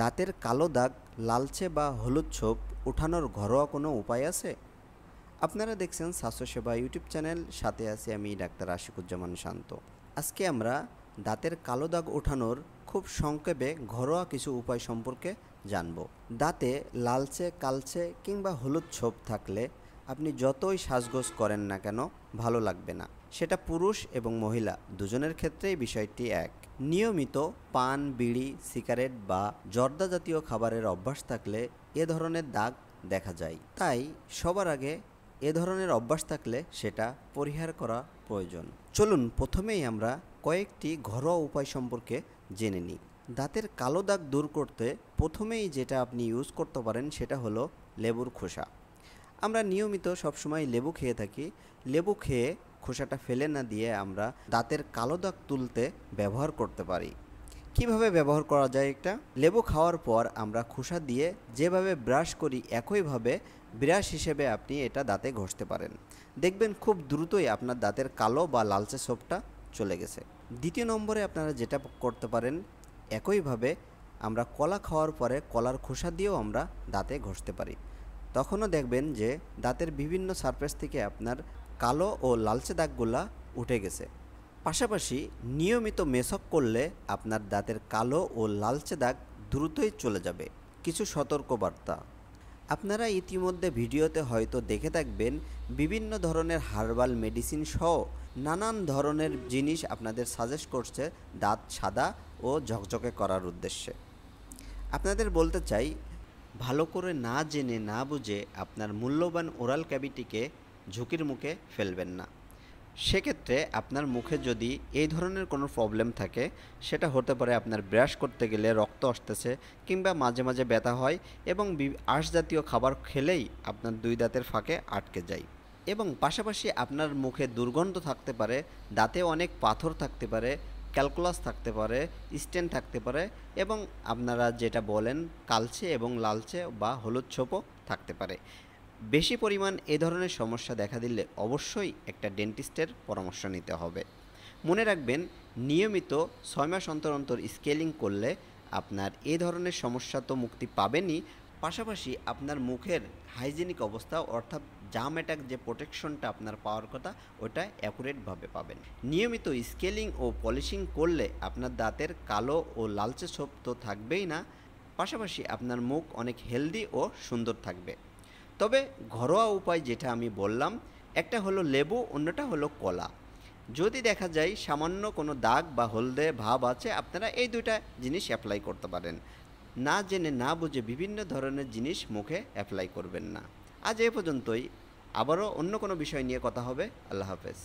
দাঁতের কালো দাগ, লালচে বা হলুদ ছোপ ওঠানোর ঘরোয়া কোনো উপায় আছে? আপনারা দেখছেন স্বাস্থ্যসেবা ইউটিউব চ্যানেল, সাথে আছি আমি ডাক্তার আশিকুজ্জামান শান্ত। আজকে আমরা দাঁতের কালো দাগ ওঠানোর খুব সংক্ষেপে ঘরোয়া কিছু উপায় সম্পর্কে জানব। দাঁতে লালচে, কালচে কিংবা হলুদ ছোপ থাকলে আপনি যতই সাজগোজ করেন না কেন ভালো লাগবে না। সেটা পুরুষ এবং মহিলা দুজনের ক্ষেত্রেই বিষয়টি এক। নিয়মিত পান, বিড়ি, সিগারেট বা জর্দা জাতীয় খাবারের অভ্যাস থাকলে এ ধরনের দাগ দেখা যায়। তাই সবার আগে এ ধরনের অভ্যাস থাকলে সেটা পরিহার করা প্রয়োজন। চলুন প্রথমেই আমরা কয়েকটি ঘরোয়া উপায় সম্পর্কে জেনে নিই। দাঁতের কালো দাগ দূর করতে প্রথমেই যেটা আপনি ইউজ করতে পারেন সেটা হলো লেবুর খোসা। আমরা নিয়মিত সবসময় লেবু খেয়ে থাকি। লেবু খেয়ে খোসাটা ফেলে না দিয়ে আমরা দাঁতের কালো দাগ তুলতে ব্যবহার করতে পারি। কিভাবে ব্যবহার করা যায়? একটা লেবু খাওয়ার পর আমরা খোসা দিয়ে যেভাবে ব্রাশ করি একইভাবে ব্রাশ হিসেবে আপনি এটা দাঁতে ঘষতে পারেন। দেখবেন খুব দ্রুতই আপনার দাঁতের কালো বা লালচে ছোপটা চলে গেছে। দ্বিতীয় নম্বরে আপনারা যেটা করতে পারেন, একইভাবে আমরা কলা খাওয়ার পরে কলার খোসা দিয়েও আমরা দাঁতে ঘষতে পারি। তখনও দেখবেন যে দাঁতের বিভিন্ন সারফেস থেকে আপনার কালো ও লালচে দাগগুলা উঠে গেছে। পাশাপাশি নিয়মিত মেসক করলে আপনার দাঁতের কালো ও লালচে দাগ দ্রুতই চলে যাবে। কিছু সতর্কবার্তা। আপনারা ইতিমধ্যে ভিডিওতে হয়তো দেখে থাকবেন, বিভিন্ন ধরনের হার্বাল মেডিসিন সহ নানান ধরনের জিনিস আপনাদের সাজেস্ট করছে দাঁত সাদা ও ঝকঝকে করার উদ্দেশ্যে। আপনাদের বলতে চাই, ভালো করে না জেনে না বুঝে আপনার মূল্যবান ওরাল ক্যাভিটিকে ঝুঁকির মুখে ফেলবেন না। সেক্ষেত্রে আপনার মুখে যদি এই ধরনের কোনো প্রবলেম থাকে, সেটা হতে পারে আপনার ব্রাশ করতে গেলে রক্ত আসতেছে কিংবা মাঝে মাঝে ব্যথা হয় এবং আঁশ জাতীয় খাবার খেলেই আপনার দুই দাঁতের ফাঁকে আটকে যায়, এবং পাশাপাশি আপনার মুখে দুর্গন্ধ থাকতে পারে, দাঁতে অনেক পাথর থাকতে পারে, ক্যালকুলাস থাকতে পারে, স্টেন থাকতে পারে, এবং আপনারা যেটা বলেন কালচে এবং লালচে বা হলুদ ছোপও থাকতে পারে। বেশি পরিমাণ এ ধরনের সমস্যা দেখা দিলে অবশ্যই একটা ডেন্টিস্টের পরামর্শ নিতে হবে। মনে রাখবেন, নিয়মিত 6 মাস অন্তর অন্তর স্কেলিং করলে আপনার এ ধরনের সমস্যা তো মুক্তি পাবেনই, পাশাপাশি আপনার মুখের হাইজেনিক অবস্থা অর্থাৎ জাম অ্যাটাক যে প্রোটেকশনটা আপনার পাওয়ার কথা ওটা অ্যাকুরেটভাবে পাবেন। নিয়মিত স্কেলিং ও পলিশিং করলে আপনার দাঁতের কালো ও লালচে ছোপ তো থাকবেই না, পাশাপাশি আপনার মুখ অনেক হেলদি ও সুন্দর থাকবে। তবে ঘরোয়া উপায় যেটা আমি বললাম, একটা হলো লেবু, অন্যটা হলো কলা। যদি দেখা যায় সামান্য কোনো দাগ বা হলদে ভাব আছে, আপনারা এই দুইটা জিনিস অ্যাপ্লাই করতে পারেন। না জেনে না বুঝে বিভিন্ন ধরনের জিনিস মুখে অ্যাপ্লাই করবেন না। আজ এ পর্যন্তই। আবারও অন্য কোনো বিষয় নিয়ে কথা হবে। আল্লাহ হাফেজ।